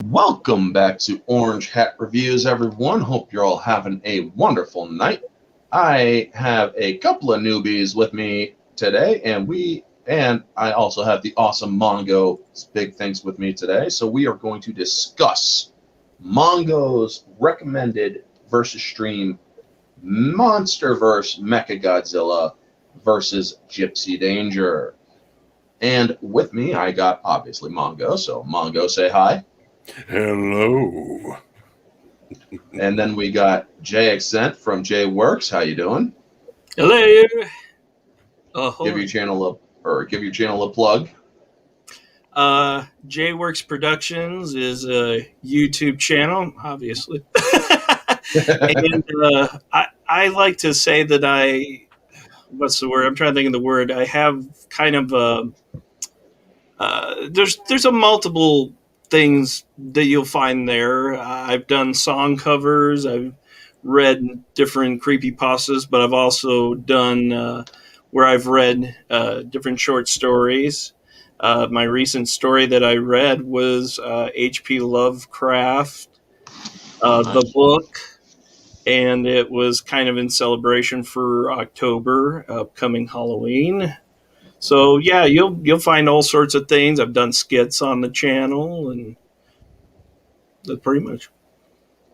Welcome back to Orange Hat Reviews, everyone. Hope you're all having a wonderful night. I have a couple of newbies with me today, and I also have the awesome Mongo's Big Things with me today. So we are going to discuss Mongo's recommended versus stream Monsterverse Mechagodzilla versus Gypsy Danger. And with me, I got obviously Mongo. So Mongo, say hi. Hello. And then we got Jay Accent from Jay Works. How you doing? Hello. Give your channel a plug. J Works Productions is a YouTube channel, obviously. And I like to say that what's the word? I'm trying to think of the word. I have kind of there's a multiple things that you'll find there. I've done song covers. I've read different creepypastas, but I've also done where I've read different short stories. My recent story that I read was H.P. Lovecraft, the book, and it was kind of in celebration for October, upcoming Halloween. So yeah, you'll find all sorts of things. I've done skits on the channel, and that's pretty much.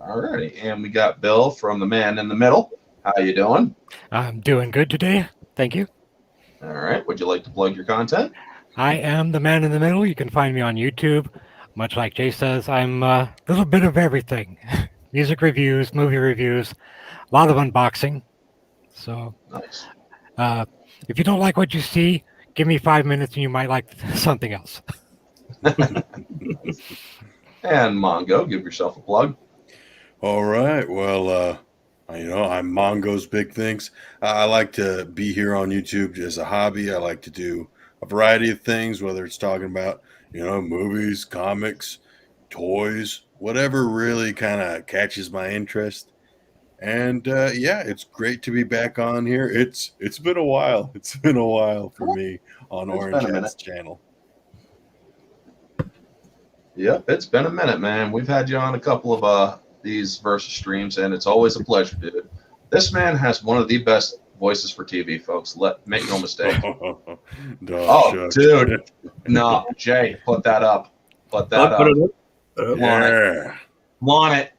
Alrighty, and we got Bill from The Man in the Middle. How you doing? I'm doing good today. Thank you. All right. Would you like to plug your content? I am the man in the middle. You can find me on YouTube. Much like Jay says, I'm a little bit of everything. Music reviews, movie reviews, a lot of unboxing. So Nice. If you don't like what you see, give me 5 minutes and you might like something else. And Mongo, give yourself a plug. All right. Well, I'm Mongo's Big Things. I like to be here on YouTube as a hobby. I like to do a variety of things, whether it's talking about, movies, comics, toys, whatever really kind of catches my interest. And it's great to be back on here. It's been a while. It's been a while for me on Orange Hat's channel. Yep, it's been a minute, man. We've had you on a couple of these versus streams, and it's always a pleasure, dude. This man has one of the best voices for TV, folks. Make no mistake. Dude. No, Jay, put that up. Put that up. Yeah. Want it.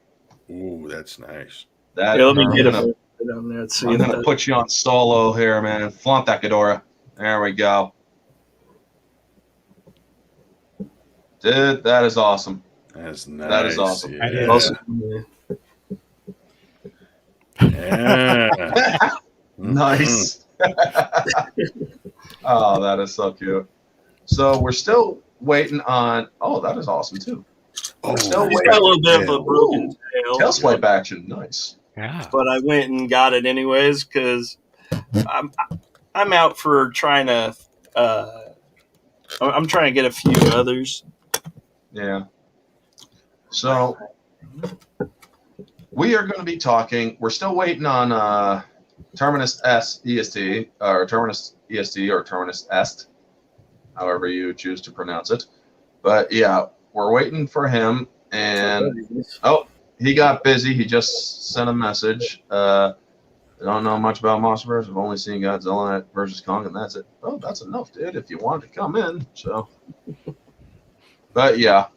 Ooh, that's nice. Let me get it on there. I'm going to put you on solo here, man. Flaunt that Ghidorah. There we go. Dude, that is awesome. That's nice. That is awesome. Yeah. Awesome. Yeah. Nice. Oh, that is so cute. So we're still waiting on. Oh, that is awesome too. We're still waiting. Got a little bit of a broken tail swipe action. Nice. Yeah. But I went and got it anyways because I'm out for trying to. I'm trying to get a few others. Yeah. So we are going to be talking. We're still waiting on Terminus EST or Terminus EST or Terminus Est, however you choose to pronounce it. But yeah, we're waiting for him. And he got busy. He just sent a message. I don't know much about Monsterverse. I've only seen Godzilla versus Kong, and that's it. Oh, that's enough, dude. If you wanted to come in, so. But yeah.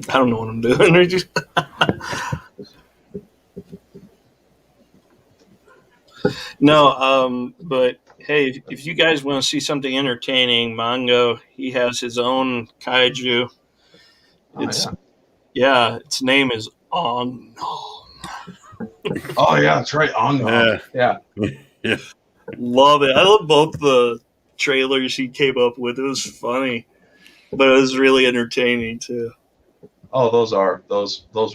I don't know what I'm doing. No, but hey, if you guys want to see something entertaining, Mongo, he has his own kaiju. Its name is Ong. Oh yeah, that's right. Ong. Yeah. Yeah. Love it. I love both the trailers he came up with. It was funny, but it was really entertaining too. Oh, those are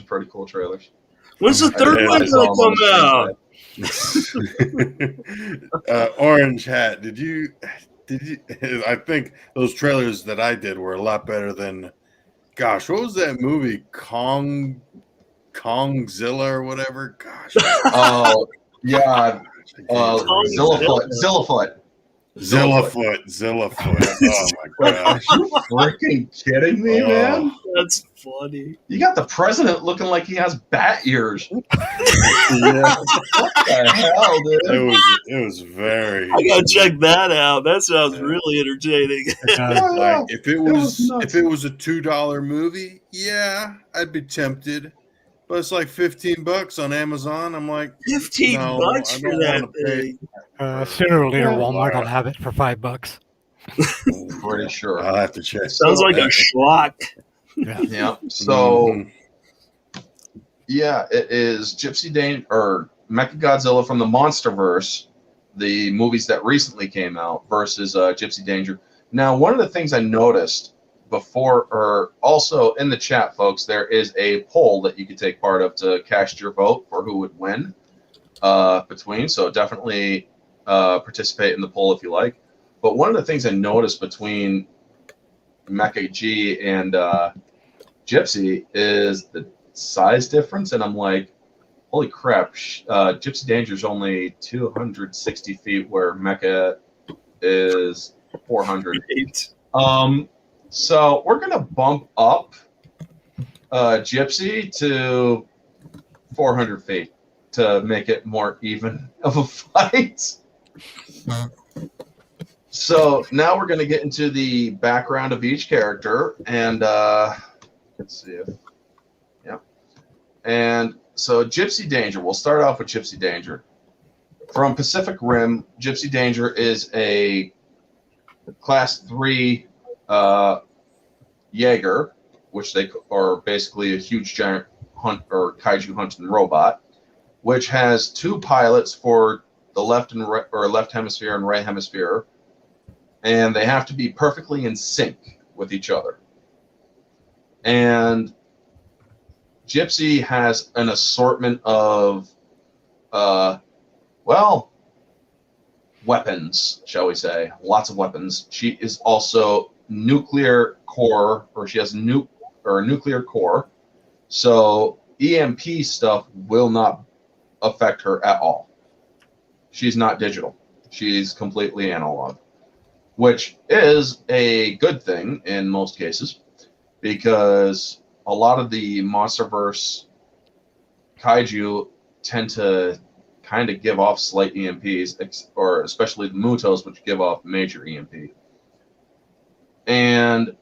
pretty cool trailers. When's the third one gonna come out? Orange Hat. Did you? I think those trailers that I did were a lot better than. Gosh, what was that movie? Kong Kongzilla or whatever. Gosh. Oh, yeah. Kongzilla. Zillafoot. Zillafoot. Oh my Like, gosh. are you freaking kidding me, man? That's funny. You got the president looking like he has bat ears. Yeah. What the hell, dude? It was very. I gotta check that out. That sounds really entertaining. Like if it was nuts. a $2 movie, yeah, I'd be tempted. But it's like $15 on Amazon. I'm like, $15 I for don't that wanna pay. thing. Sooner or later, Yeah. Walmart will have it for $5. Pretty sure. I'll have to check. Sounds like a schlock. Yeah. So, Mhm. yeah, it is Gypsy Danger or Mechagodzilla from the Monsterverse, the movies that recently came out, versus Gypsy Danger. Now, one of the things I noticed before, or also in the chat, folks, there is a poll that you could take part of to cast your vote for who would win between. So definitely participate in the poll if you like. But one of the things I noticed between Mecha G and Gypsy is the size difference, and I'm like, holy crap! Gypsy Danger is only 260 feet, where Mecha is 400. So we're gonna bump up Gypsy to 400 feet to make it more even of a fight. So now we're going to get into the background of each character, and let's see if, yeah. And so Gypsy Danger, we'll start off with Gypsy Danger. From Pacific Rim, Gypsy Danger is a Class 3 Jaeger, which they are basically a huge giant hunt or kaiju hunting robot, which has 2 pilots for the left and right, or left hemisphere and right hemisphere, and they have to be perfectly in sync with each other. And Gypsy has an assortment of, weapons, shall we say, lots of weapons. She is also nuclear core, or she has a nuclear core, so EMP stuff will not affect her at all. She's not digital. She's completely analog, which is a good thing in most cases, because a lot of the Monsterverse kaiju tend to kind of give off slight EMPs, or especially the Mutos, which give off major EMP. And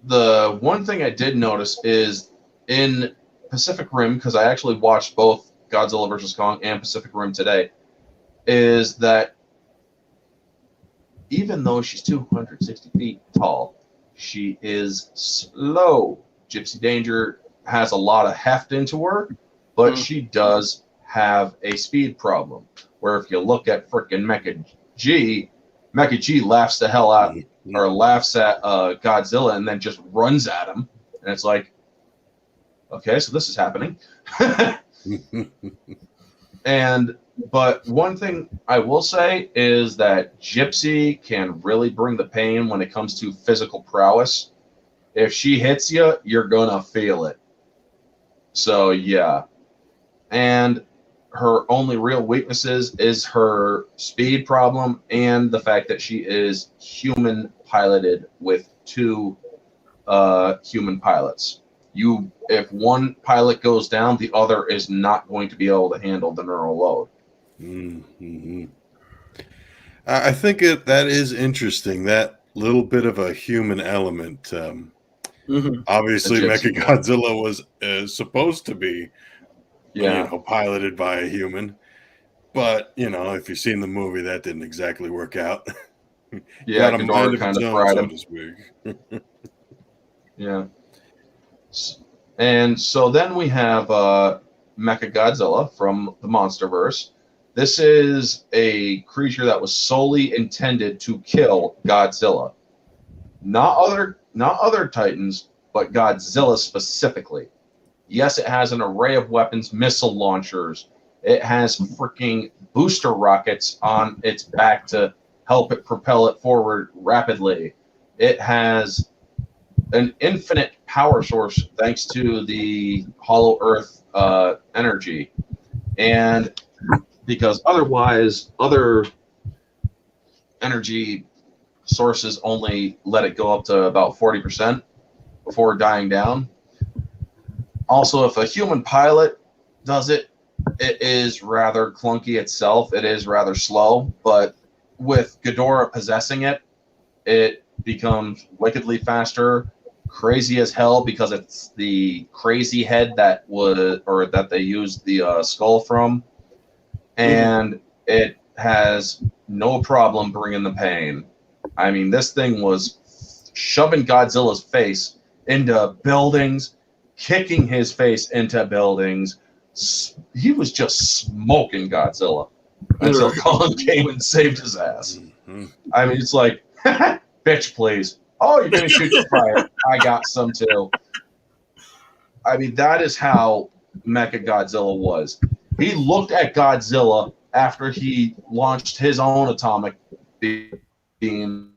the one thing I did notice is in Pacific Rim, because I actually watched both Godzilla vs. Kong and Pacific Rim today, is that even though she's 260 feet tall, she is slow. Gypsy Danger has a lot of heft into her, but she does have a speed problem, where if you look at frickin' Mecha G laughs the hell out, or laughs at Godzilla and then just runs at him. And it's like, okay, so this is happening. But one thing I will say is that Gypsy can really bring the pain when it comes to physical prowess. If she hits you, you're gonna feel it. So yeah. And her only real weaknesses is her speed problem and the fact that she is human piloted with 2 human pilots. If one pilot goes down, the other is not going to be able to handle the neural load. Mm-hmm. I think that is interesting, that little bit of a human element. Obviously, Mechagodzilla was supposed to be piloted by a human. But, if you've seen the movie, that didn't exactly work out. Yeah, got a mind of kind its of own, fried so him. to speak. Yeah. And so then we have Mechagodzilla from the Monsterverse. This is a creature that was solely intended to kill Godzilla. Not other Titans, but Godzilla specifically. Yes, it has an array of weapons, missile launchers. It has freaking booster rockets on its back to help it propel it forward rapidly. It has an infinite power source thanks to the Hollow Earth energy. And because otherwise, other energy sources only let it go up to about 40% before dying down. Also, if a human pilot does it, it is rather clunky itself. It is rather slow, but with Ghidorah possessing it, it becomes wickedly faster, crazy as hell, because it's the crazy head that they used the skull from, and it has no problem bringing the pain. I mean, this thing was shoving Godzilla's face into buildings, kicking his face into buildings. He was just smoking Godzilla until Colin came and saved his ass. I mean, it's like, bitch, please. Oh, you're going to shoot your fire. I got some too. I mean, that is how Mechagodzilla was. He looked at Godzilla after he launched his own atomic beam,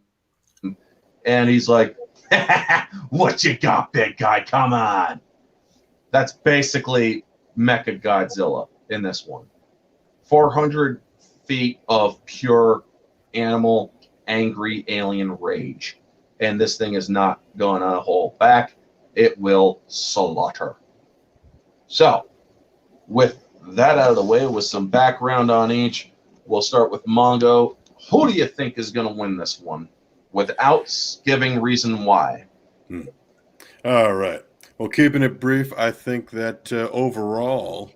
and he's like, what you got, big guy? Come on. That's basically Mechagodzilla in this one. 400 feet of pure animal, angry alien rage. And this thing is not going to hold back. It will slaughter. So, with that out of the way, with some background on each, we'll start with Mongo. Who do you think is going to win this one without giving reason why? All right. Well, keeping it brief, I think that overall,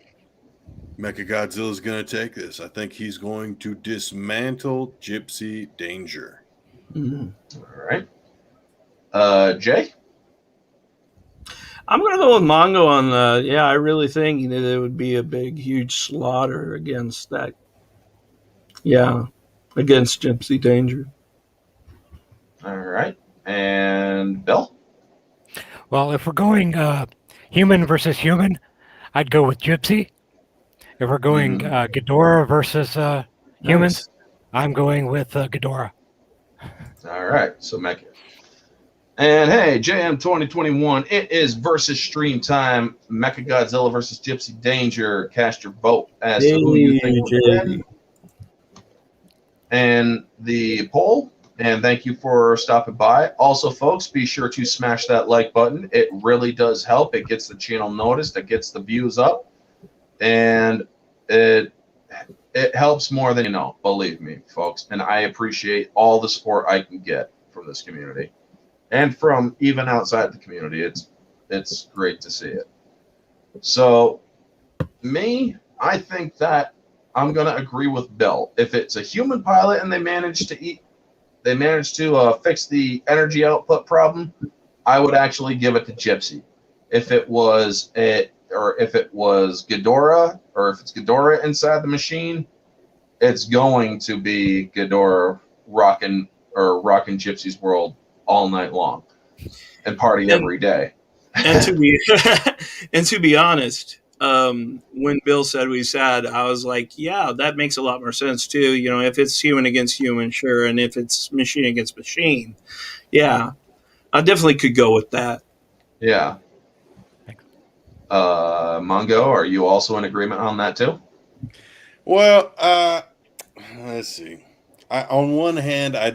Mechagodzilla is going to take this. I think he's going to dismantle Gypsy Danger. All right. Jay? I'm going to go with Mongo on the. Yeah, I really think that it would be a big, huge slaughter against that. Yeah, against Gypsy Danger. All right. And Bill? Well, if we're going human versus human, I'd go with Gypsy. If we're going Ghidorah versus humans, I'm going with Ghidorah. All right. So, Mecha. And hey, JM 2021, it is versus stream time. Mechagodzilla versus Gypsy Danger. Cast your vote as to who you think will win. And the poll. And thank you for stopping by. Also, folks, be sure to smash that like button. It really does help. It gets the channel noticed. It gets the views up. And it helps more than you know, believe me, folks. And I appreciate all the support I can get from this community. And from even outside the community. It's great to see it. So, I think that I'm going to agree with Bill. If it's a human pilot and they manage to fix the energy output problem, I would actually give it to Gypsy. If it was Ghidorah, or if it's Ghidorah inside the machine, it's going to be Ghidorah rocking Gypsy's world all night long and party every day. And to be honest, when Bill said we said, I was like, yeah, that makes a lot more sense too. You know, if it's human against human, sure, and if it's machine against machine, yeah, I definitely could go with that. Yeah. Mongo, are you also in agreement on that too? Well, let's see. On one hand, I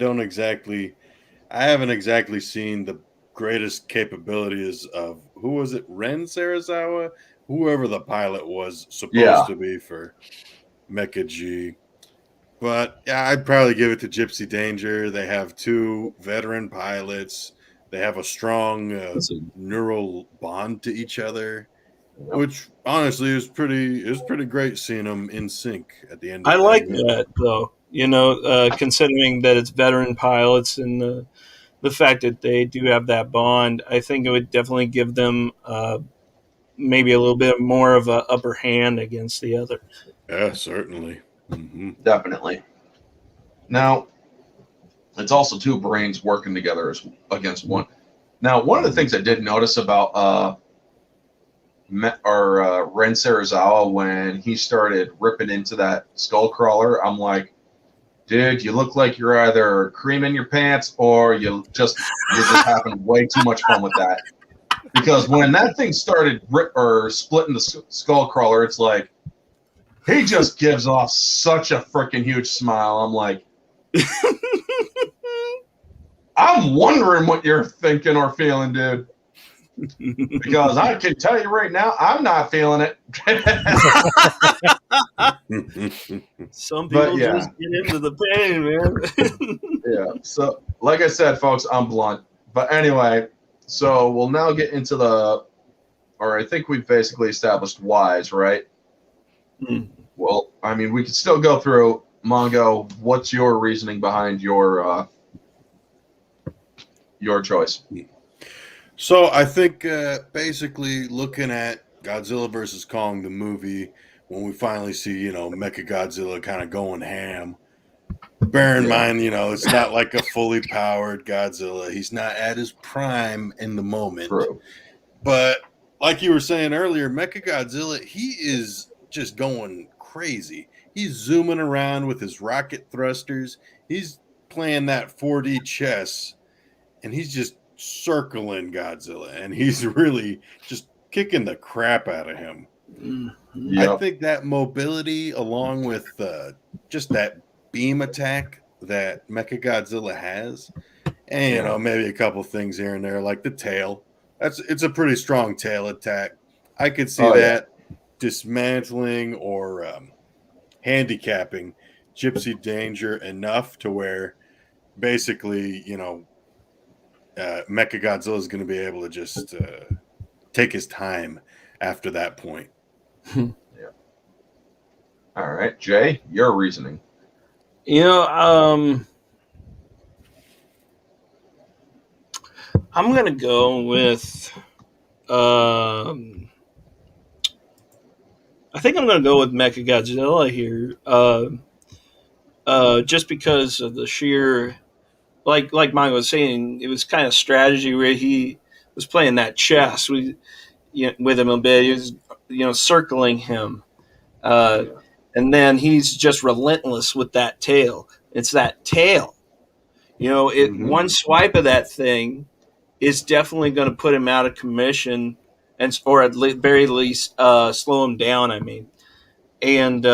haven't exactly seen the greatest capabilities of, who was it, Ren Sarazawa? Whoever the pilot was supposed to be for Mecha G. But yeah, I'd probably give it to Gypsy Danger. They have two veteran pilots. They have a strong neural bond to each other, which honestly is pretty great seeing them in sync at the end. I like that though. You know, considering that it's veteran pilots and the fact that they do have that bond, I think it would definitely give them maybe a little bit more of an upper hand against the other. Yeah, certainly. Mm-hmm. Definitely. Now, it's also two brains working together against one. Now, one of the things I did notice about Ren Sarazawa when he started ripping into that skull crawler, I'm like, dude, you look like you're either cream in your pants or you're just having way too much fun with that. Because when that thing started splitting the skull crawler, it's like he just gives off such a freaking huge smile. I'm like, I'm wondering what you're thinking or feeling, dude. Because I can tell you right now, I'm not feeling it. Some people yeah. just get into the pain, man. Yeah. So, like I said, folks, I'm blunt. But anyway, so we'll now get into or I think we've basically established whys, right? Mm. Well, I mean, we could still go through Mongo. What's your reasoning behind your choice? So I think basically looking at Godzilla versus Kong, the movie, when we finally see, Mechagodzilla kind of going ham, bear in mind, it's not like a fully powered Godzilla. He's not at his prime in the moment. True. But like you were saying earlier, Mechagodzilla, he is just going crazy. He's zooming around with his rocket thrusters. He's playing that 4D chess, and he's just circling Godzilla, and he's really just kicking the crap out of him. Yep. I think that mobility, along with just that beam attack that Mechagodzilla has, and maybe a couple things here and there, like the tail. It's a pretty strong tail attack. I could see that dismantling or handicapping Gypsy Danger enough to where basically, Mechagodzilla is going to be able to just take his time after that point. Yeah. All right, Jay, your reasoning. I'm going to go with I think I'm going to go with Mechagodzilla here. Just because of the sheer, like Mike was saying, it was kind of strategy where he was playing that chess with him a bit. He was, circling him, and then he's just relentless with that tail. It's that tail, one swipe of that thing is definitely going to put him out of commission, or at very least slow him down. I mean, and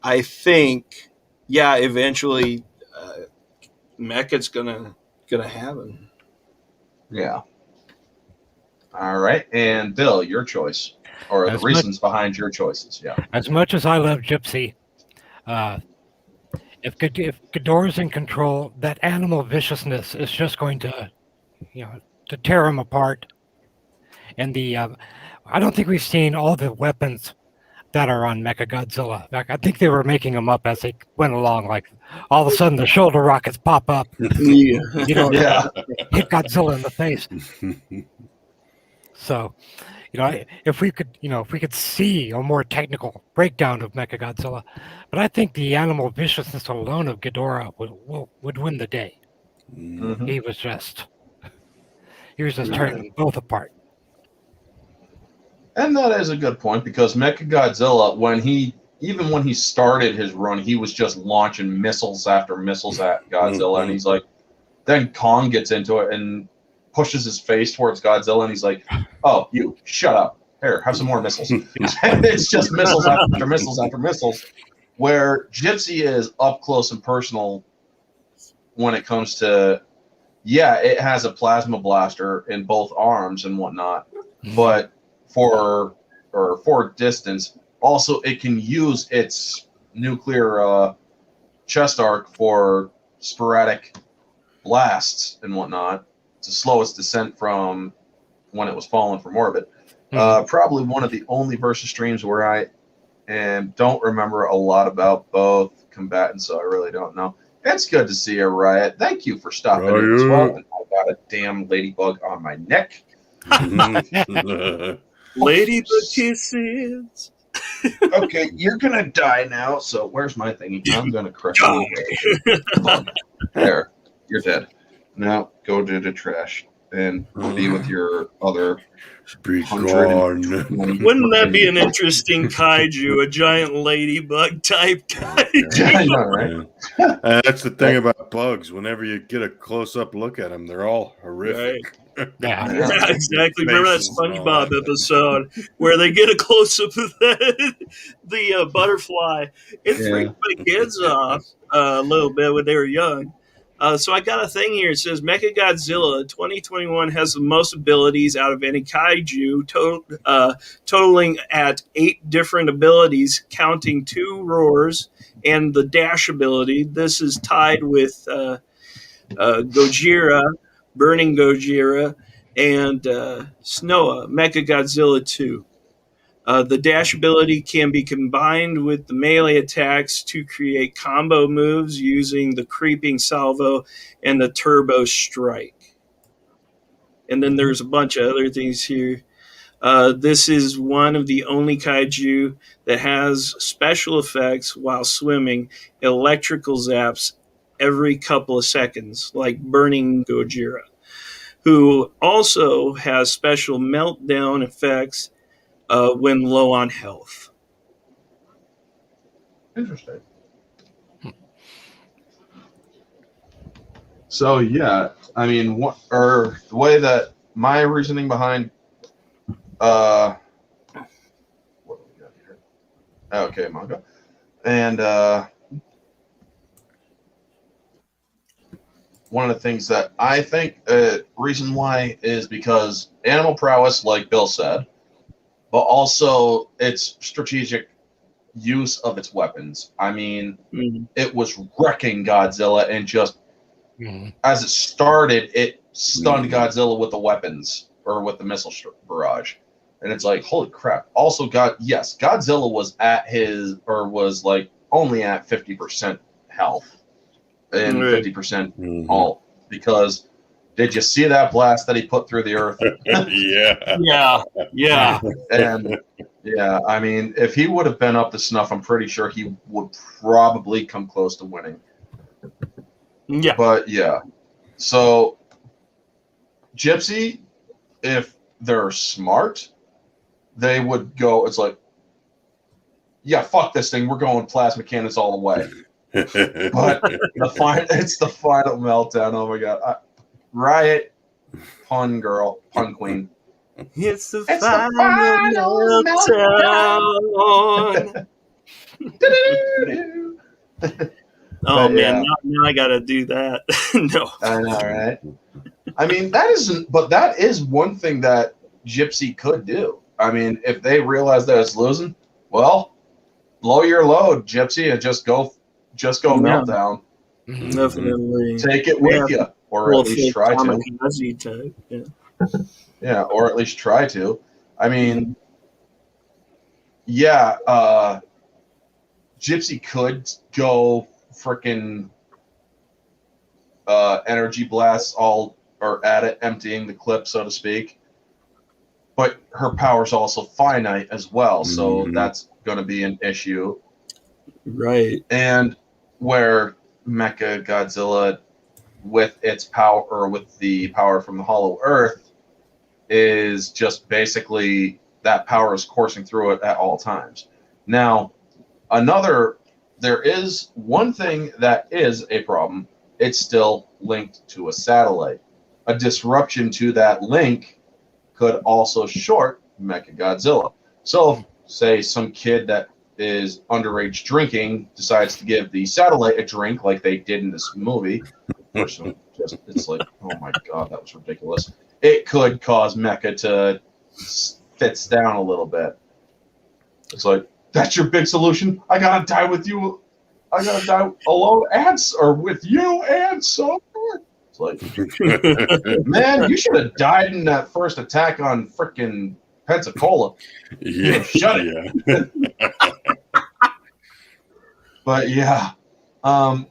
I think, eventually, Mecha's gonna have him. Yeah. All right, and Bill, your choice, or the reasons behind your choices. Yeah. As much as I love Gypsy, if Ghidorah's in control, that animal viciousness is just going to, to tear him apart. And I don't think we've seen all the weapons that are on Mechagodzilla. I think they were making them up as they went along. Like all of a sudden, the shoulder rockets pop up. Hit Godzilla in the face. So, if we could see a more technical breakdown of Mechagodzilla, but I think the animal viciousness alone of Ghidorah would win the day. Mm-hmm. He was just tearing them both apart. And that is a good point, because Mechagodzilla, when he started his run, he was just launching missiles after missiles at Godzilla, and he's like, then Kong gets into it and pushes his face towards Godzilla, and he's like, "Oh, you shut up! Here, have some more missiles." And it's just missiles after missiles after missiles. Where Gypsy is up close and personal when it comes to, it has a plasma blaster in both arms and whatnot, but for distance, also it can use its nuclear chest arc for sporadic blasts and whatnot to slow its descent from when it was falling from orbit. Probably one of the only versus streams where I don't remember a lot about both combatants, so I really don't know. It's good to see you, Riot. Thank you for stopping in as well. And I got a damn ladybug on my neck. Ladybug kisses. Okay, you're gonna die now. So where's my thingy? I'm gonna crush you. There, you're dead. Now go to the trash and be with your other. Gone. Wouldn't that be an interesting kaiju? A giant ladybug type kaiju. I know, right? That's the thing about bugs. Whenever you get a close-up look at them, they're all horrific. Yeah. Yeah, exactly. Remember that Faces and all SpongeBob that. episode where they get a close up of the butterfly? It Yeah. freaked my kids off a little bit when they were young. So I got a thing here. It says Mechagodzilla 2021 has the most abilities out of any kaiju, totaling at 8 different abilities, counting 2 roars and the dash ability. This is tied with Gojira, Burning Gojira, and Snoa, Mechagodzilla 2. The dash ability can be combined with the melee attacks to create combo moves using the creeping salvo and the turbo strike. And then there's a bunch of other things here. This is one of the only kaiju that has special effects while swimming, electrical zaps every couple of seconds, like Burning Gojira, who also has special meltdown effects when low on health. Interesting. So yeah, I mean, the way that my reasoning behind what do we got here? Okay, manga, and one of the things that I think reason why is because animal prowess, like Bill said, but also its strategic use of its weapons. I mean, it was wrecking Godzilla, and just as it started, it stunned Godzilla with the weapons or with the missile barrage, and it's like, holy crap! Also, Godzilla was was like only at 50% health and 50% all, because did you see that blast that he put through the earth? Yeah. And yeah, I mean, if he would have been up to snuff, I'm pretty sure he would probably come close to winning. Yeah. But yeah, so Gypsy, if they're smart, they would go, it's like, yeah, fuck this thing, we're going plasma cannons all the way. But it's the final meltdown. Oh my god. Riot, pun girl, pun queen. It's the final meltdown. Oh man, now I gotta do that. No, I know, right? I mean, that is one thing that Gypsy could do. I mean, if they realize that it's losing, well, blow your load, Gypsy, and just go meltdown. Definitely Take it with you, or at least try to. Type. Yeah, or at least try to. I mean, yeah, Gypsy could go freaking energy blasts all or at it, emptying the clip, so to speak. But her power's also finite as well, so that's going to be an issue. Right. And where Mechagodzilla, with its power, or with the power from the Hollow Earth, is just basically that power is coursing through it at all times. Now, there is one thing that is a problem. It's still linked to a satellite. A disruption to that link could also short Mechagodzilla. So, say some kid that is underage drinking decides to give the satellite a drink like they did in this movie. It's like, oh my god, that was ridiculous. It could cause Mecha to fits down a little bit. It's like, that's your big solution? I gotta die with you. I gotta die alone or with you and so forth. It's like, man, you should have died in that first attack on frickin' Pensacola. Yeah. Shut it. But yeah, I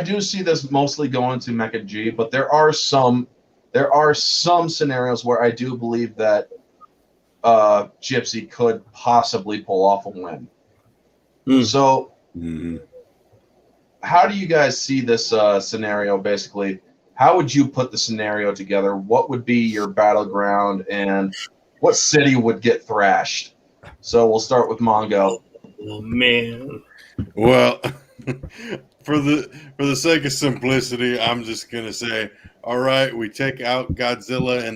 do see this mostly going to Mecha G, but there are some scenarios where I do believe that Gypsy could possibly pull off a win. So, how do you guys see this scenario? Basically, how would you put the scenario together? What would be your battleground, and what city would get thrashed? So we'll start with Mongo. Oh man. Well, for the sake of simplicity, I'm just gonna say all right, we take out Godzilla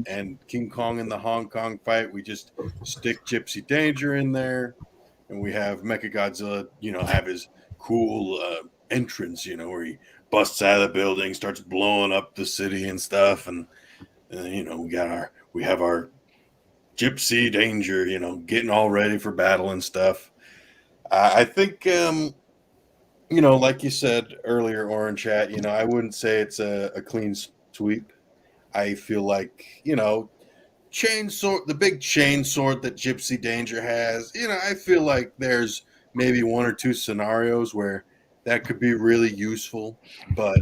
and King Kong in the Hong Kong fight. We just stick Gypsy Danger in there, and we have Mechagodzilla, have his cool entrance, where he busts out of the building, starts blowing up the city and stuff, and we have our Gypsy Danger, getting all ready for battle and stuff. I think, like you said earlier, Orange Hat, I wouldn't say it's a clean sweep. I feel like, chain sword, the big chain sword that Gypsy Danger has, I feel like there's maybe one or two scenarios where that could be really useful. But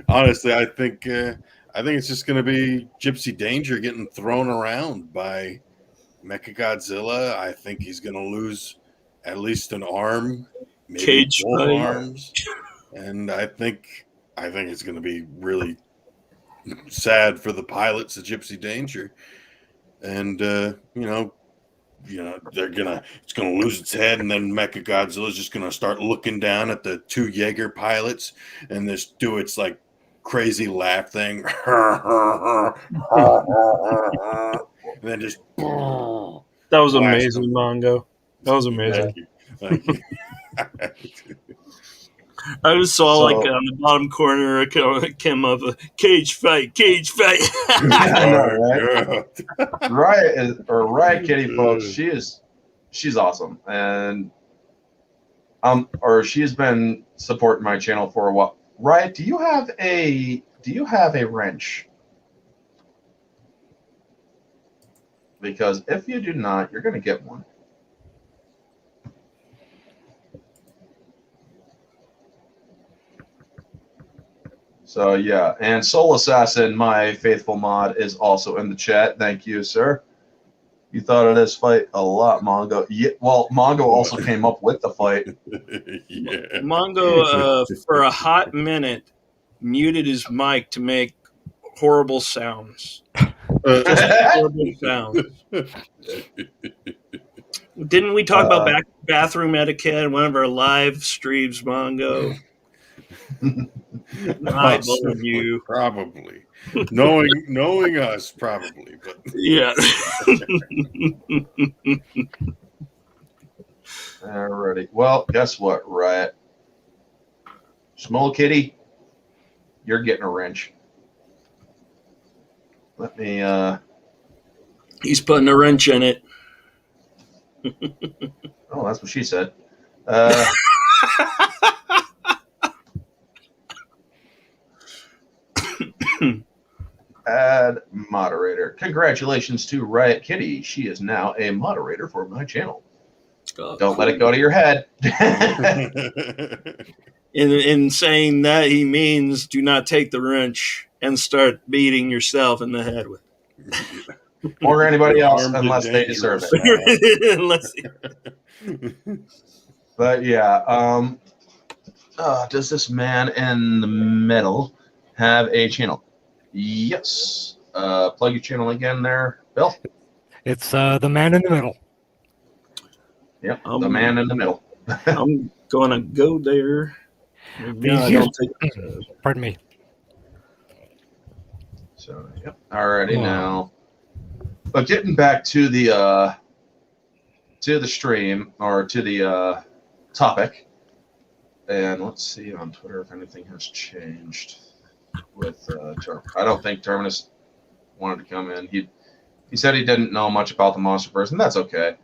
honestly, I think it's just going to be Gypsy Danger getting thrown around by Mechagodzilla. I think he's going to lose at least an arm, maybe Cage both fight. arms, and I think it's going to be really sad for the pilots of Gypsy Danger, and it's gonna lose its head, and then Mechagodzilla is just gonna start looking down at the two Jaeger pilots and just do its like crazy laugh thing, and then just That was amazing, Mongo. That was amazing. Thank you. I just saw on the bottom corner came up a cage fight. I know, right? Riot Kitty, folks. She's awesome, and she's been supporting my channel for a while. Riot, do you have a wrench? Because if you do not, you're going to get one. So yeah, and Soul Assassin, my faithful mod, is also in the chat. Thank you, sir. You thought of this fight a lot, Mongo. Yeah, well, Mongo also came up with the fight. Yeah. Mongo, for a hot minute, muted his mic to make horrible sounds. Just horrible sounds. Didn't we talk about bathroom etiquette in one of our live streams, Mongo? I blame you. Probably. Knowing us, probably. But yeah. Alrighty. Well, guess what, Riot? Small Kitty, you're getting a wrench. Let me He's putting a wrench in it. Oh, that's what she said. Add moderator. Congratulations to Riot Kitty. She is now a moderator for my channel. Don't let it go to your head. In saying that, he means do not take the wrench and start beating yourself in the head with it. Or anybody else, unless they deserve it. But yeah, does this man in the middle have a channel? Yes. Plug your channel again there, Bill. It's the man in the middle. Yep, the man in the middle. I'm gonna go there. Pardon me. So yep, alrighty now. But getting back to the stream, or to the topic, and let's see on Twitter if anything has changed with I don't think Terminus wanted to come in. He said he didn't know much about the Monsterverse, and that's okay.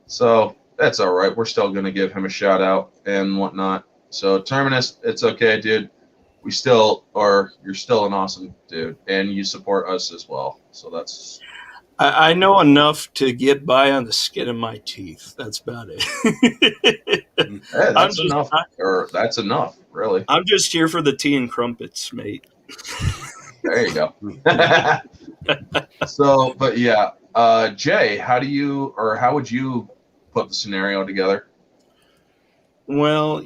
So that's all right. We're still going to give him a shout out and whatnot. So Terminus, it's okay, dude. You're still an awesome dude, and you support us as well. So that's. I know enough to get by on the skin of my teeth. That's about it. Hey, that's enough. That's enough, really. I'm just here for the tea and crumpets, mate. There you go. So, but yeah, Jay, how would you put the scenario together? Well,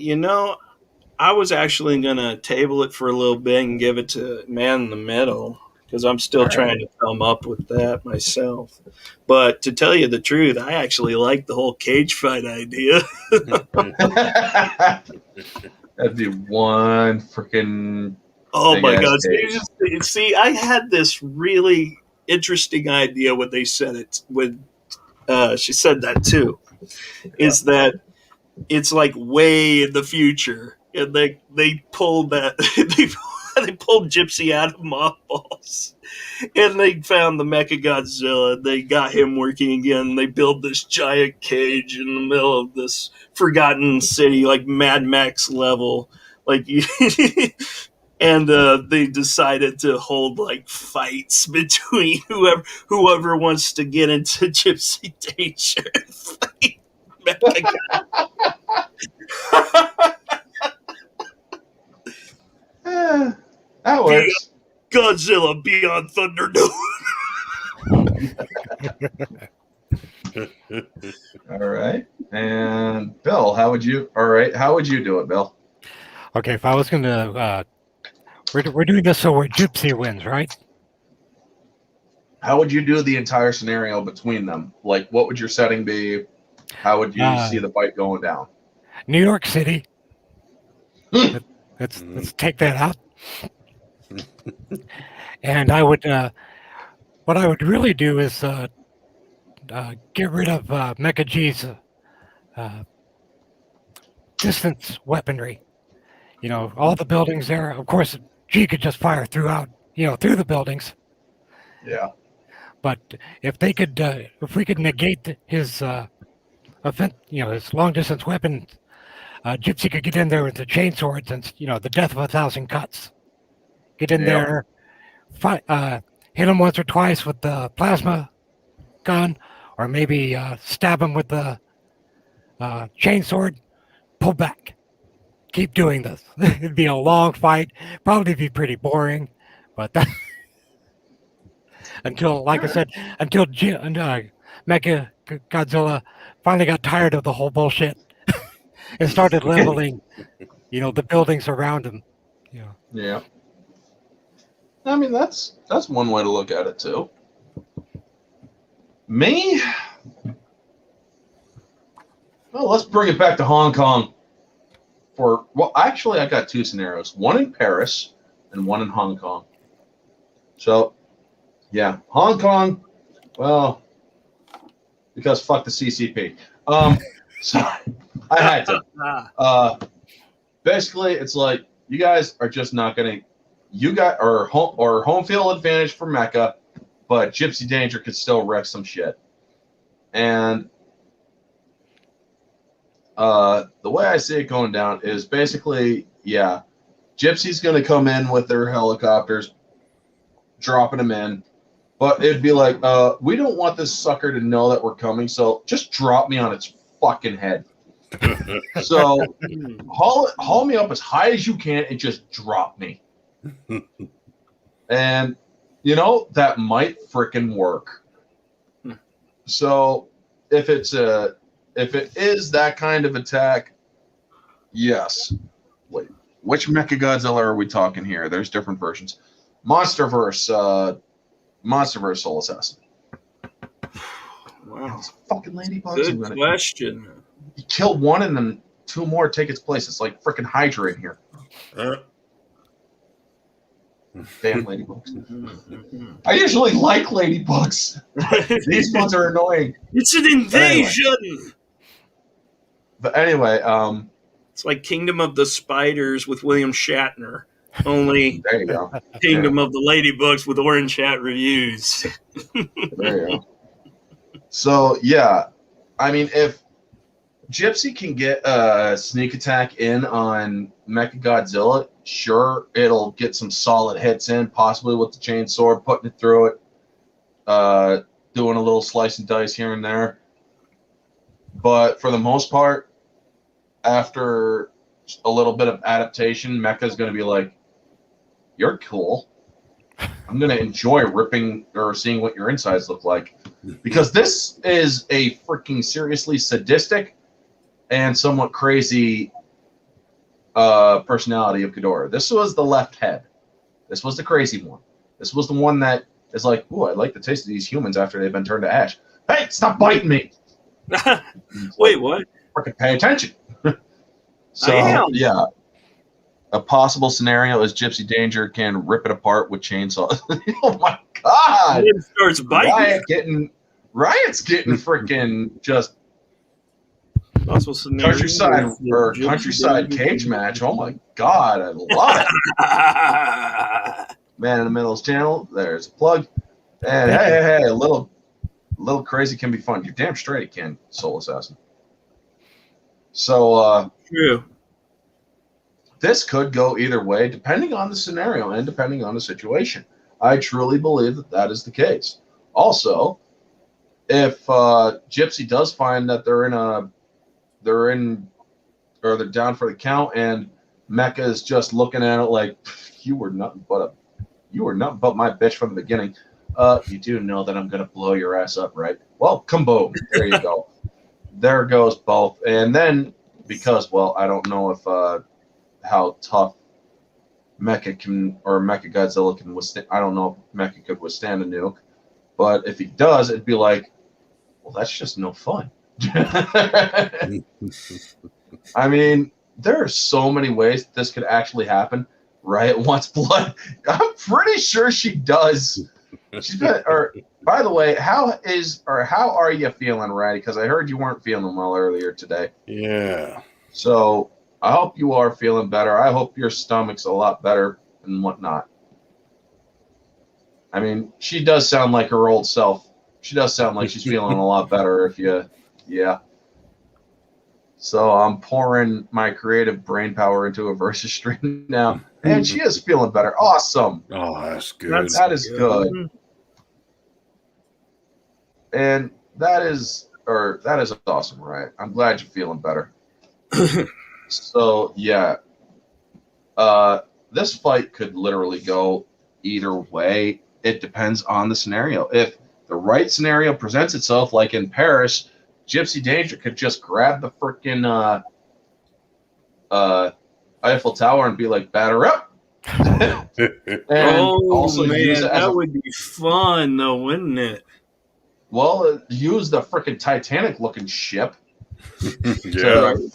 I was actually going to table it for a little bit and give it to Man in the Middle, because I'm still trying to come up with that myself. But to tell you the truth, I actually like the whole cage fight idea. That'd be one freaking Oh Big my ass God! cage. See, I had this really interesting idea when they said it. When she said that too, is that it's like way in the future, and they pulled that they pulled Gypsy out of mothballs, and they found the Mechagodzilla. They got him working again. They built this giant cage in the middle of this forgotten city, like Mad Max level, like. And they decided to hold like fights between whoever wants to get into Gypsy Danger. Eh, that works. Godzilla Beyond Thunderdome. All right. And Bill, how would you? All right, how would you do it, Bill? Okay, if I was gonna, we're doing this so where Gypsy wins, right? How would you do the entire scenario between them? Like, what would your setting be? How would you see the fight going down? New York City. Hmm. Let's take that out. And I would, what I would really do is get rid of Mecha G's distance weaponry. You know, all the buildings there. Of course, G could just fire throughout, through the buildings. Yeah. But if they could, if we could negate his event, his long distance weapon, Gypsy could get in there with the chainswords and the death of 1,000 cuts. Get in there, fight, hit him once or twice with the plasma gun, or maybe stab him with the chainsword. Pull back. Keep doing this. It'd be a long fight. Probably be pretty boring, but that, until, like I said, until Mecha Godzilla finally got tired of the whole bullshit and started leveling, the buildings around him. Yeah. I mean, that's one way to look at it too. Me? Well, let's bring it back to Hong Kong. Actually, I got two scenarios. One in Paris and one in Hong Kong. So, yeah, Hong Kong, well, because fuck the CCP. So I had to. Basically, it's like, you guys are just not going to, home field advantage for Mecha, but Gypsy Danger could still wreck some shit. And the way I see it going down is basically, yeah, Gypsy's going to come in with their helicopters, dropping them in, but it'd be like, we don't want this sucker to know that we're coming, so just drop me on its fucking head. So haul me up as high as you can and just drop me. And, that might frickin' work. So if it is that kind of attack, yes. Wait, which Mechagodzilla are we talking here? There's different versions. Monsterverse Soul Assassin. Wow. These fucking ladybugs. Good question. You kill one and then two more take its place. It's like freaking Hydra in here. Damn ladybugs. I usually like ladybugs. These ones are annoying. It's an invasion. But anyway, it's like Kingdom of the Spiders with William Shatner. Only there you go. Kingdom of the Ladybugs with Orange Hat reviews. There you go. So yeah, I mean, if Gypsy can get a sneak attack in on Mechagodzilla, sure, it'll get some solid hits in, possibly with the chainsaw, putting it through it, doing a little slice and dice here and there. But for the most part, after a little bit of adaptation, Mecha's going to be like, you're cool. I'm going to enjoy ripping or seeing what your insides look like. Because this is a freaking seriously sadistic and somewhat crazy personality of Ghidorah. This was the left head. This was the crazy one. This was the one that is like, ooh, I like the taste of these humans after they've been turned to ash. Hey, stop biting me. Wait, what? Freaking pay attention. So, I am. yeah. A possible scenario is Gypsy Danger can rip it apart with chainsaws. Oh my god! And it starts biting. Riot's getting freaking just Possible scenario. countryside cage match. Oh my god, I love it. Man in the Middle's channel. There's a plug. And hey, a little crazy can be fun. You're damn straight it can, Soul Assassin. So True. This could go either way, depending on the scenario and depending on the situation. I truly believe that is the case. Also, if Gypsy does find that they're down for the count, and Mecha is just looking at it like you were nothing but my bitch from the beginning. You do know that I'm gonna blow your ass up, right? Well, kaboom! There you go. There goes both. And then because I don't know if how tough Mechagodzilla can withstand. I don't know if Mecha could withstand a nuke, but if he does, it'd be like, well, that's just no fun. I mean, there are so many ways this could actually happen. Riot wants blood. I'm pretty sure she does. She's been, by the way, how are you feeling, Riot? Because I heard you weren't feeling well earlier today. Yeah. So I hope you are feeling better. I hope your stomach's a lot better and whatnot. I mean, she does sound like her old self. She does sound like she's feeling a lot better yeah. So I'm pouring my creative brain power into a Versus stream now, and she is feeling better. Awesome. Oh, that's good. That is good. And that is awesome, right? I'm glad you're feeling better. So yeah, this fight could literally go either way. It depends on the scenario. If the right scenario presents itself, like in Paris, Gypsy Danger could just grab the freaking Eiffel Tower and be like, batter up. And also use it as that would be fun, though, wouldn't it? Well, use the freaking Titanic-looking ship to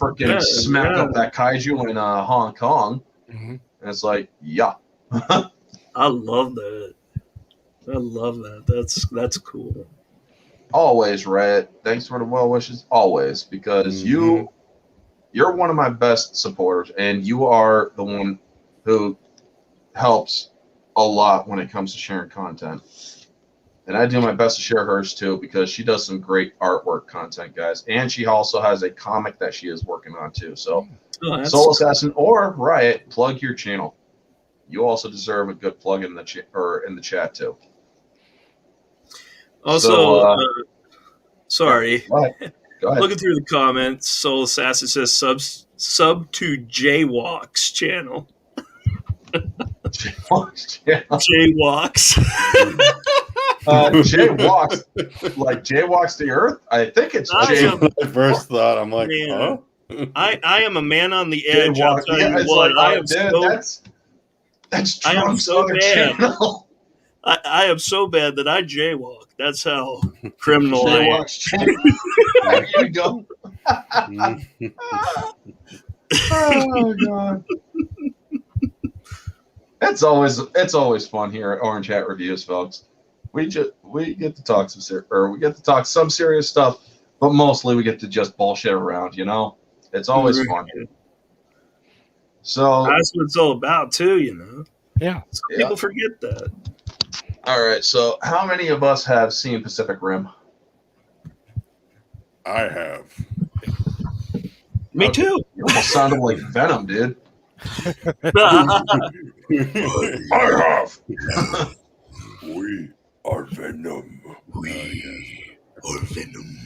freaking smack up that kaiju in Hong Kong. Mm-hmm. And it's like, yeah. I love that. I love that. That's cool. Always, Red. Thanks for the well wishes. Always, because you're one of my best supporters, and you are the one who helps a lot when it comes to sharing content. And I do my best to share hers too, because she does some great artwork content, guys. And she also has a comic that she is working on too. So, Soul Assassin or Riot, plug your channel. You also deserve a good plug in the chat too. Also, sorry. Go ahead. Looking through the comments, Soul Assassin says sub to Jaywalk's channel. Jaywalks. Jaywalks, like Jaywalks the Earth. I think it's my first thought. I'm like, huh? I am a man on the edge. I'll tell you what. That's Trump's other channel. I am so bad that I jaywalk. That's how criminal I am. There you go. Oh God. It's always fun here at Orange Hat Reviews, folks. We get to talk some serious stuff, but mostly we get to just bullshit around. You know, it's always fun. So that's what it's all about, too. You know. Yeah. Some people forget that. All right. So, how many of us have seen Pacific Rim? I have. Me too. You almost sounded like Venom, dude. I have. We are Venom. We are Venom.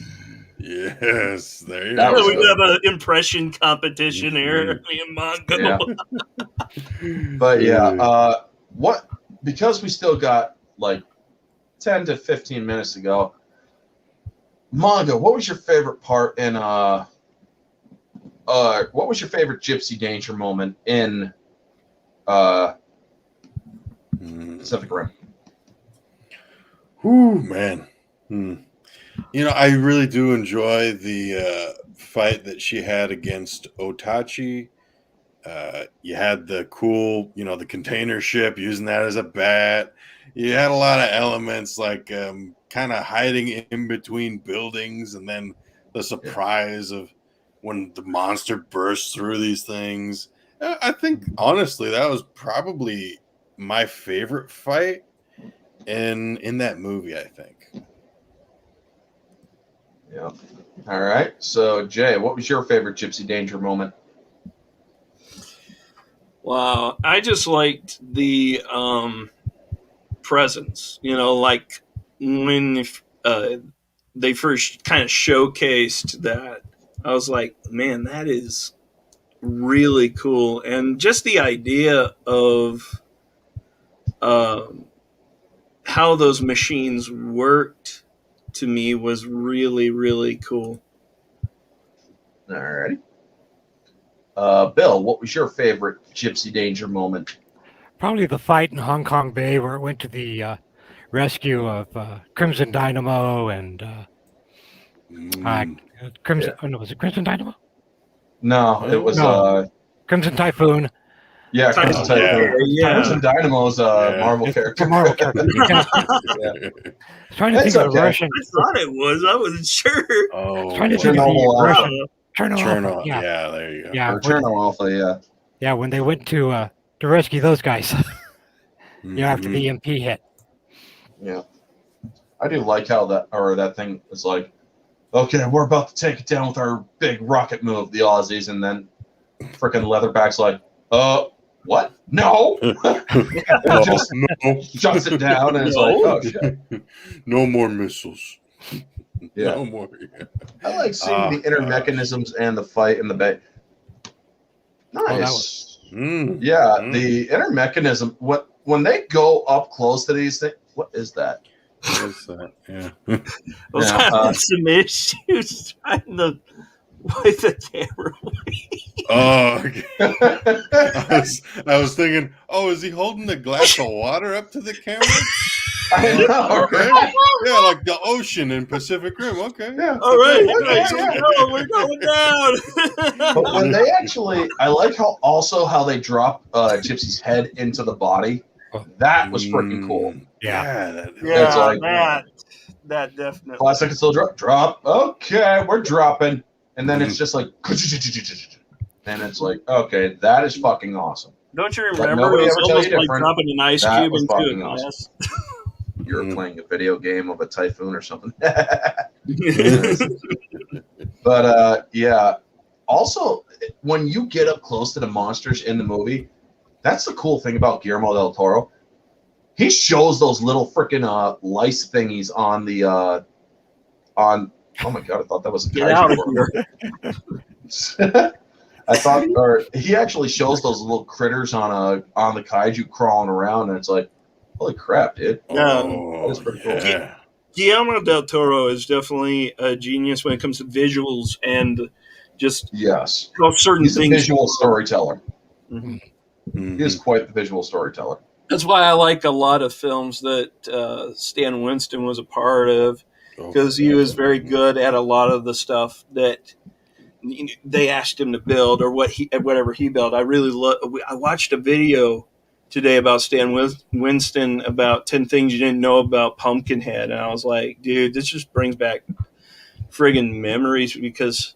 Yes, there you go. We have an impression competition here, me and Mongo. Yeah. But because we still got like 10 to 15 minutes to go. Mongo, what was your favorite part in what was your favorite Gypsy Danger moment in Pacific Rim? Ooh, man. You know, I really do enjoy the fight that she had against Otachi. You had the cool, the container ship, using that as a bat. You had a lot of elements like kind of hiding in between buildings, and then the surprise of when the monster bursts through these things. I think, honestly, that was probably my favorite fight in that movie, I think. Yeah. All right. So, Jay, what was your favorite Gypsy Danger moment? Wow, I just liked the presence. Like when they first kind of showcased that, I was like, man, that is really cool. And just the idea of how those machines worked to me was really, really cool. All righty. Bill, what was your favorite Gypsy Danger moment? Probably the fight in Hong Kong Bay where it went to the rescue of Crimson Dynamo and Crimson. Yeah. Oh no, was it Crimson Dynamo? No, it was Crimson Typhoon. Yeah, Crimson Typhoon. Yeah. Crimson Dynamo's Marvel character. It's a Marvel character. Yeah. I was trying to think of the Russian. I thought it was. I wasn't sure. Oh, Trying to think of the Russian. Chernobyl. Yeah. Yeah, there you go. Yeah, Or Chernobyl Alpha, yeah. Yeah, when they went to rescue those guys. After the EMP hit. Yeah. I do like how that thing was like, okay, we're about to take it down with our big rocket move, the Aussies, and then freaking Leatherback's like, what? No! And just shuts it down, and it's like, oh, shit. No more missiles. Yeah. No more. Yeah. I like seeing the inner mechanisms and the fight in the bay. Nice. The inner mechanism, when they go up close to these things, what is that? What is that? Yeah. I was having some issues trying to wipe the camera away. Oh, okay. I was thinking, is he holding a glass of water up to the camera? I know. Okay. Yeah, like the ocean in Pacific Rim. Okay. Yeah. All right. Yeah. We're going down. But when they actually, I like how they drop Gypsy's head into the body. That was freaking cool. Yeah. It's like, that definitely. Classic can still drop. Okay, we're dropping. And then it's just like, and it's like, okay, that is fucking awesome. Don't you But remember? nobody It was ever tell almost you like different. dropping an ice That cube was into a fucking glass. awesome. You're playing a video game of a typhoon or something. But yeah. Also, when you get up close to the monsters in the movie, that's the cool thing about Guillermo del Toro. He shows those little freaking lice thingies on the on. Oh my god! I thought that was a Get out of here. I thought, or he actually shows those little critters on the kaiju crawling around, and it's like, holy crap, dude! That is pretty cool. Guillermo del Toro is definitely a genius when it comes to visuals and just how certain He's things. A visual storyteller. Mm-hmm. He is quite the visual storyteller. That's why I like a lot of films that Stan Winston was a part of, because he was very good at a lot of the stuff that they asked him to build or whatever he built. I really I watched a video today about Stan Winston about 10 things you didn't know about Pumpkinhead, and I was like, dude, this just brings back friggin' memories, because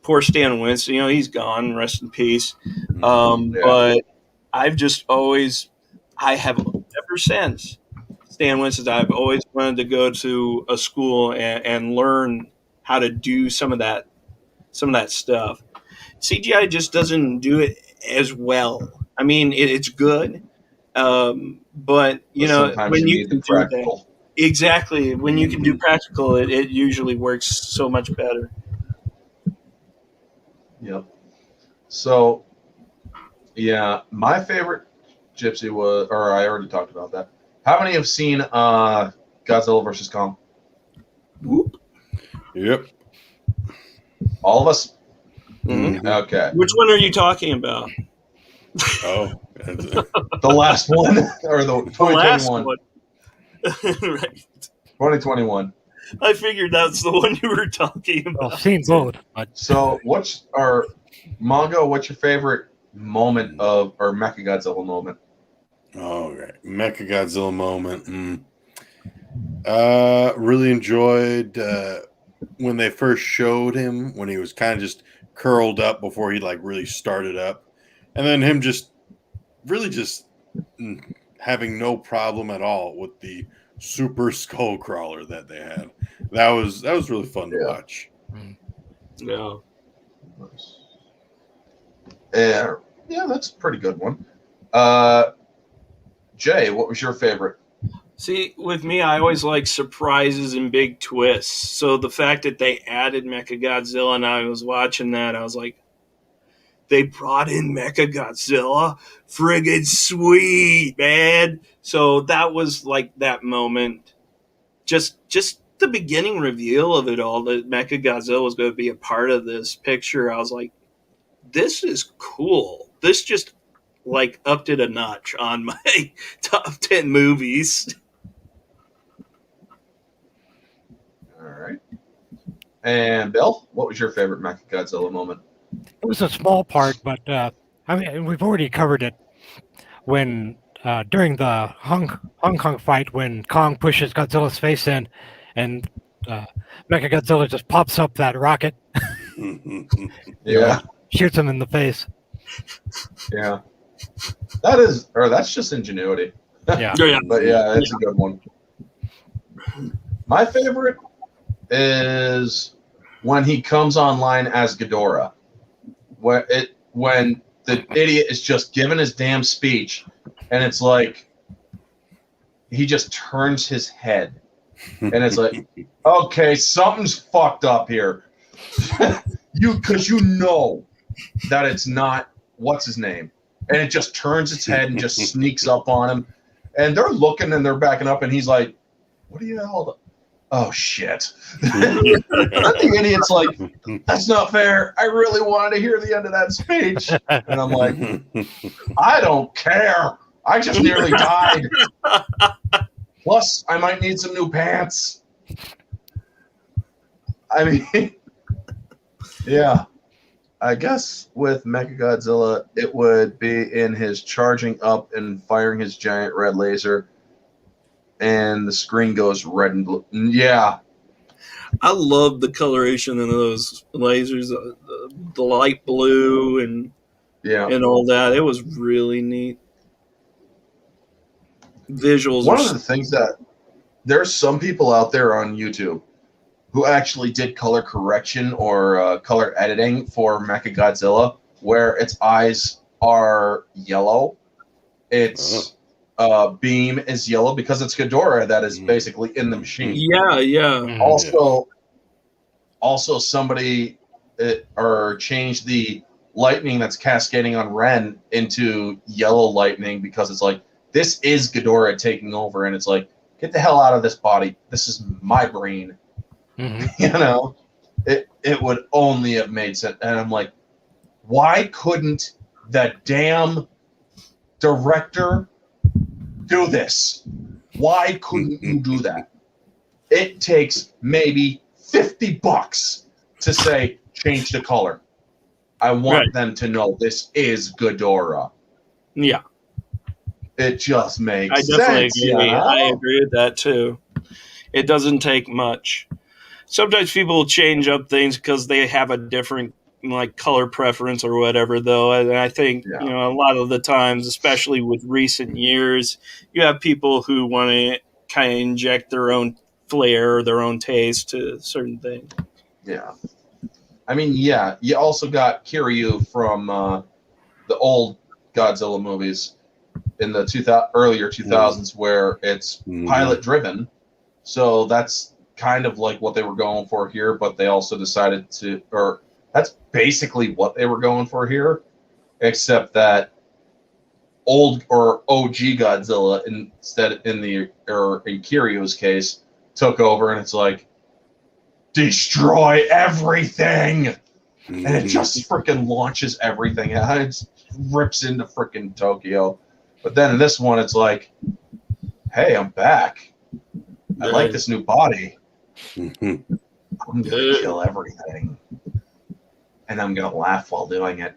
poor Stan Winston, he's gone, rest in peace. But I've just always, ever since Stan Winston, I've always wanted to go to a school and learn how to do some of that stuff. CGI just doesn't do it as well. I mean, it's good, but when you can do that, exactly, when you can do practical, it usually works so much better. Yep. So, yeah, my favorite Gypsy was, or I already talked about that. How many have seen Godzilla vs. Kong? Whoop. Yep. All of us? Mm-hmm. Okay. Which one are you talking about? The last one, or the 2021? Right. 2021. I figured that's the one you were talking about. I've seen both. So, Mongo, what's your favorite moment of, or Mechagodzilla moment? Okay, Mechagodzilla moment. Really enjoyed when they first showed him when he was kind of just curled up before he like really started up, and then him just really just having no problem at all with the super skull crawler that they had. That was really fun to watch. Yeah. Yeah, that's a pretty good one. Jay, what was your favorite? See, with me, I always like surprises and big twists. So the fact that they added Mechagodzilla and I was watching that, I was like, they brought in Mechagodzilla? Friggin' sweet, man. So that was like that moment. Just the beginning reveal of it all, that Mechagodzilla was going to be a part of this picture. I was like, this is cool. This just like upped it a notch on my top 10 movies. All right. And Bill, what was your favorite Mechagodzilla moment? It was a small part, but I mean, we've already covered it when during the Hong Kong fight when Kong pushes Godzilla's face in, and Mechagodzilla just pops up that rocket, Yeah. shoots him in the face. Yeah. That's just ingenuity. Yeah. But yeah, it's a good one. My favorite is when he comes online as Ghidorah. When the idiot is just giving his damn speech, and it's like he just turns his head, and it's like, okay, something's fucked up here. Because you know that it's not what's his name, and it just turns its head and just sneaks up on him, and they're looking and they're backing up, and he's like, "What are you held?" Oh shit! The idiot's like, "That's not fair. I really wanted to hear the end of that speech," and I'm like, "I don't care. I just nearly died. Plus, I might need some new pants." I mean, yeah. I guess with Mechagodzilla, it would be in his charging up and firing his giant red laser, and the screen goes red and blue. Yeah. I love the coloration in those lasers, the light blue and all that. It was really neat. Visuals. One of the things that there's some people out there on YouTube who actually did color correction or color editing for Mechagodzilla, where its eyes are yellow, its beam is yellow because it's Ghidorah that is basically in the machine. Yeah. Also, somebody changed the lightning that's cascading on Ren into yellow lightning because it's like, this is Ghidorah taking over, and it's like, get the hell out of this body. This is my brain. You know, it would only have made sense. And I'm like, why couldn't the damn director do this? Why couldn't you do that? It takes maybe $50 to say, change the color. I want them to know this is Ghidorah. Yeah. It just makes sense. I definitely agree. You know? I agree with that too. It doesn't take much. Sometimes people change up things because they have a different like color preference or whatever, though. And I think, you know, a lot of the times, especially with recent years, you have people who want to kind of inject their own flair or their own taste to certain things. Yeah. I mean, yeah, you also got Kiryu from the old Godzilla movies in the earlier 2000s where it's pilot driven. So that's kind of like what they were going for here, but they also decided to, or that's basically what they were going for here, except that old or OG Godzilla in Kiryu's case took over, and it's like, destroy everything, and it just freaking launches everything. It rips into freaking Tokyo. But then in this one, it's like, hey, I'm back. I like this new body. I'm gonna kill everything, and I'm gonna laugh while doing it.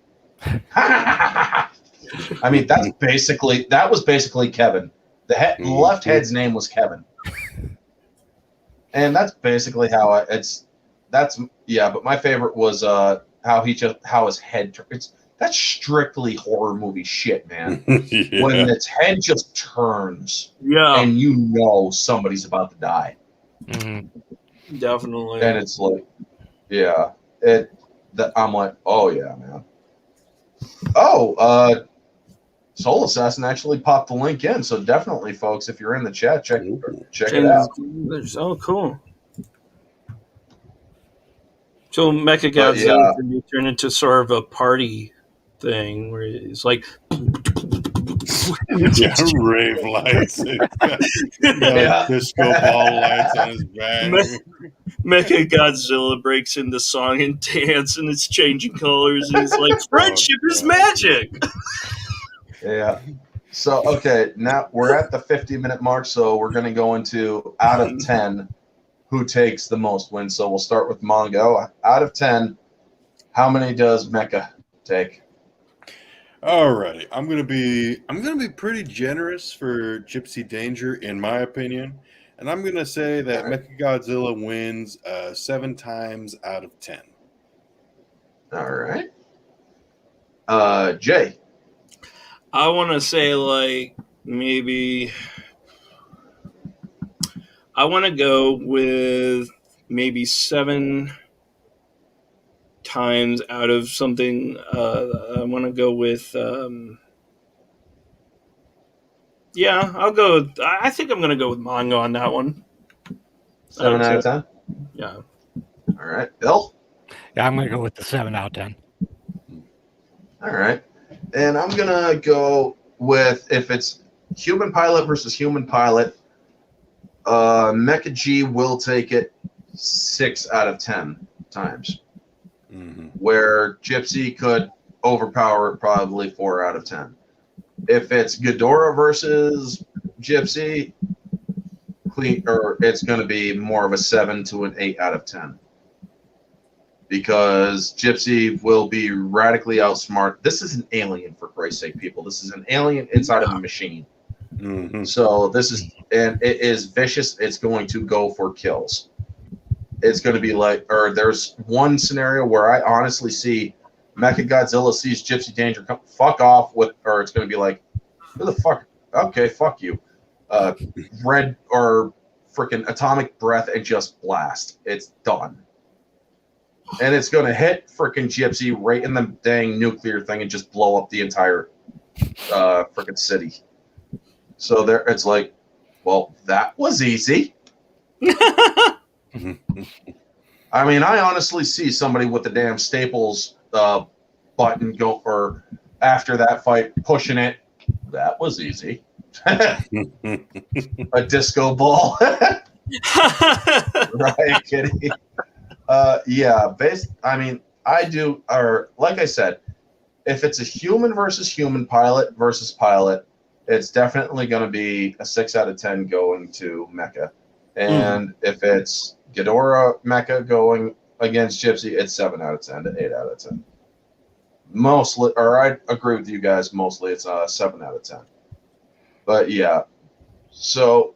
I mean, that was basically Kevin. The left head's name was Kevin, and that's basically how But my favorite was how his head. That's strictly horror movie shit, man. Yeah. When its head just turns, Yeah, and you know somebody's about to die, definitely. and it's like, yeah, I'm like, oh yeah, man. Oh, Soul Assassin actually popped the link in, so definitely, folks, if you're in the chat, check it out. Oh, cool. So Mechagodzilla can be turned into sort of a party thing where it's like rave lights. Disco ball lights on his back. Mechagodzilla breaks into song and dance, and it's changing colors, and he's like, "Friendship is magic." Yeah. So okay, now we're at the 50-minute mark, so we're going to go into out of 10. Who takes the most wins? So we'll start with Mongo. Out of 10, how many does Mecha take? Alrighty, I'm gonna be pretty generous for Gypsy Danger, in my opinion, and I'm gonna say that Mechagodzilla wins 7 times out of 10. All right. Jay. I want to say like maybe I want to go with maybe 7 times out of something. I want to go with I'll go. I think I'm going to go with Mongo on that one. 7 out of 10? Yeah. All right. Bill? Yeah, I'm going to go with the 7 out of 10. All right. And I'm going to go with, if it's human pilot versus human pilot, Mecha G will take it 6 out of 10 times. Where Gypsy could overpower it probably 4 out of 10. If it's Ghidorah versus Gypsy, it's going to be more of a 7 to an 8 out of 10. Because Gypsy will be radically outsmart. This is an alien, for Christ's sake, people. This is an alien inside of a machine. So and it is vicious. It's going to go for kills. It's going to be like, or there's one scenario where I honestly see Mechagodzilla sees Gypsy Danger come fuck off with, or it's going to be like, who the fuck? Okay, fuck you. Red or freaking atomic breath and just blast. It's done. And it's going to hit freaking Gypsy right in the dang nuclear thing and just blow up the entire freaking city. So there, it's like, well, that was easy. I mean, I honestly see somebody with the damn Staples button go for after that fight, pushing it. That was easy. A disco ball. Right, Kitty? Yeah, I mean, I do, or like I said, if it's a human versus human, pilot versus pilot, it's definitely going to be a 6 out of 10 going to Mecha. And if it's Ghidorah Mecha going against Gypsy, it's 7 out of 10 to 8 out of 10. Mostly, or I agree with you guys, mostly it's 7 out of 10. But yeah, so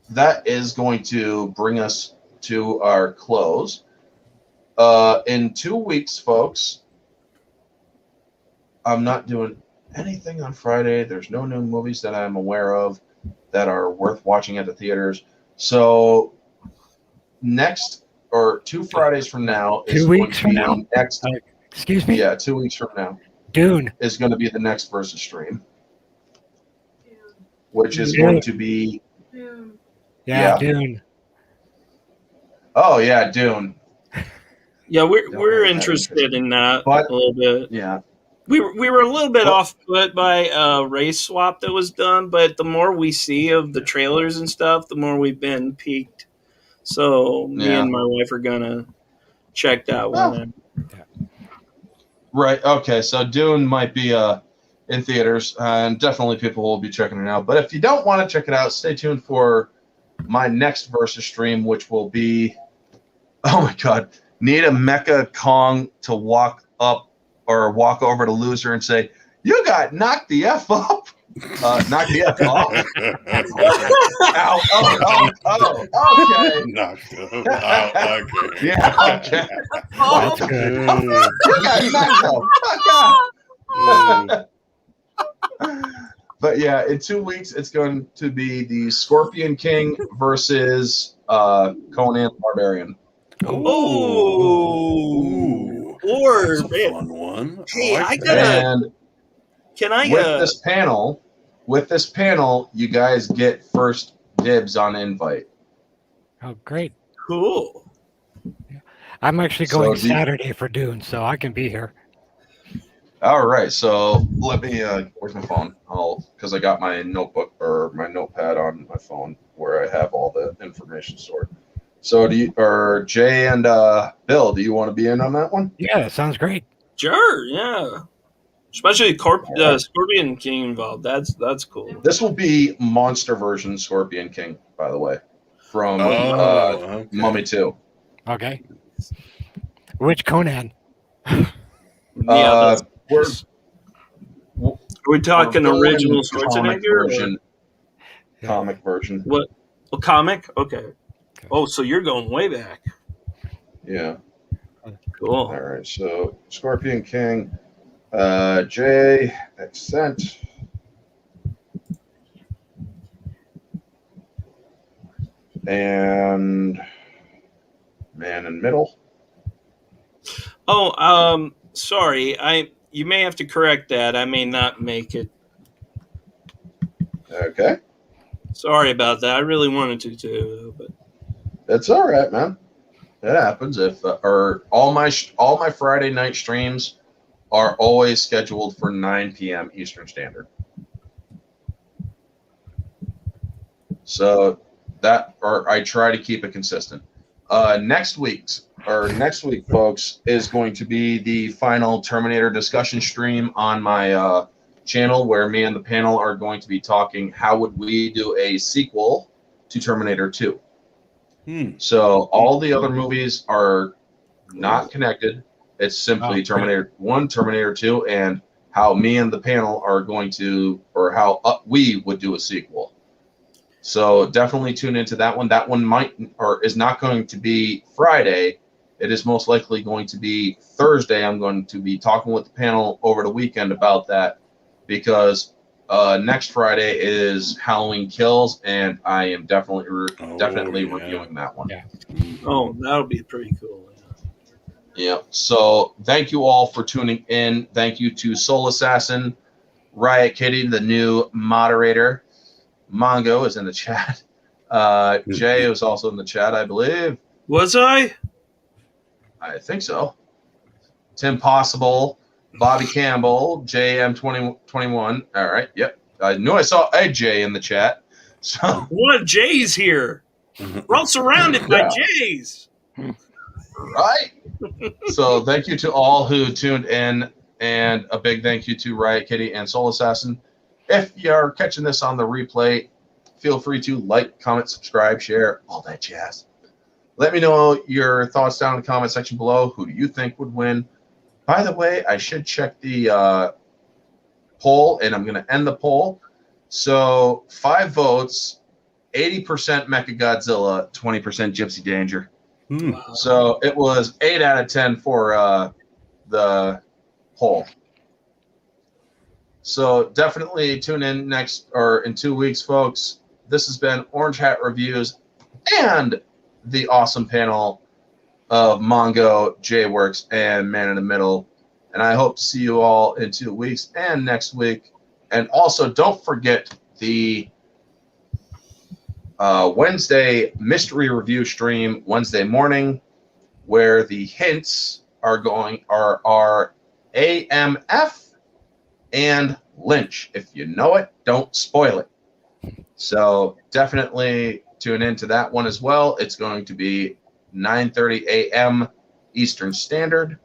that is going to bring us to our close. In 2 weeks, folks, I'm not doing anything on Friday. There's no new movies that I'm aware of that are worth watching at the theaters. So next, or 2 Fridays from now, is 2 weeks from now. Next, excuse me. Yeah, 2 weeks from now. Dune is going to be the next versus stream, which is going to be. Yeah, Dune. Oh yeah, Dune. Yeah, we're interested in that a little bit. Yeah. We were a little bit off put by a race swap that was done, but the more we see of the trailers and stuff, the more we've been piqued. So me and my wife are gonna check that one out. Right. Okay. So Dune might be in theaters, and definitely people will be checking it out. But if you don't want to check it out, stay tuned for my next versus stream, which will be, oh my God, need a Mecha Kong to walk up or walk over to Loser and say, "You got knocked the F up." Knock the F off. Ow, okay. Knocked up. Oh, okay. Yeah, okay. That's good. You got knocked the fuck out. But yeah, in 2 weeks, it's going to be the Scorpion King versus Conan the Barbarian. Oh, Lord, That's a man. fun one. Hey, I that. gotta. And Can I? with this panel, you guys get first dibs on invite. Oh, great. Cool. I'm actually going Saturday for Dune, so I can be here. All right, so let me. Where's my phone? Because I got my notebook or my notepad on my phone where I have all the information stored. So Jay and Bill, do you want to be in on that one? Yeah, that sounds great. Sure, yeah. Especially Scorpion King involved. That's cool. This will be monster version Scorpion King, by the way, from Mummy 2. Okay. Which Conan? We're talking original Schwarzenegger? Comic version. What? A comic? Okay. Oh, so you're going way back. Yeah. Cool. All right, so Scorpion King, Jay, accent. And man in middle. Oh, sorry. You may have to correct that. I may not make it. Okay. Sorry about that. I really wanted to too, but it's all right, man. It happens. If or all my Friday night streams are always scheduled for 9 p.m. Eastern Standard. So I try to keep it consistent. Next week, folks, is going to be the final Terminator discussion stream on my channel, where me and the panel are going to be talking how would we do a sequel to Terminator 2. So all the other movies are not connected. It's simply Terminator 1, Terminator 2, and how me and the panel are going to, or how we would do a sequel. So definitely tune into that one. That one is not going to be Friday. It is most likely going to be Thursday. I'm going to be talking with the panel over the weekend about that, because next Friday is Halloween Kills, and I am definitely reviewing that one. Yeah. Oh, that'll be pretty cool. Yeah. So thank you all for tuning in. Thank you to Soul Assassin, Riot Kitty, the new moderator. Mongo is in the chat. Jay was also in the chat, I believe. Was I? I think so. Tim Possible, Bobby Campbell, JM2021. All right. Yep. I knew I saw AJ in the chat. So one of Jay's here. We're all surrounded by Jays. Right. So thank you to all who tuned in, and a big thank you to Riot Kitty and Soul Assassin. If you're catching this on the replay, feel free to like, comment, subscribe, share, all that jazz. Let me know your thoughts down in the comment section below. Who do you think would win? By the way, I should check the poll, and I'm going to end the poll. So 5 votes, 80% Mechagodzilla, 20% Gypsy Danger. So it was 8 out of 10 for the poll. So definitely tune in in 2 weeks, folks. This has been Orange Hat Reviews and the awesome panel of Mongo, J-Works, and Man in the Middle. And I hope to see you all in 2 weeks and next week. And also, don't forget the Wednesday mystery review stream Wednesday morning, where the hints are AMF and Lynch. If you know it, don't spoil it. So definitely tune into that one as well. It's going to be 9:30 a.m. Eastern Standard.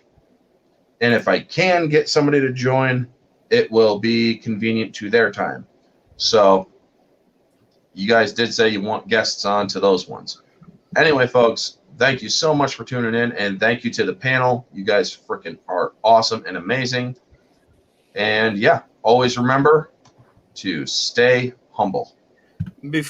And if I can get somebody to join, it will be convenient to their time. So you guys did say you want guests on to those ones. Anyway, folks, thank you so much for tuning in, and thank you to the panel. You guys freaking are awesome and amazing. And yeah, always remember to stay humble. Before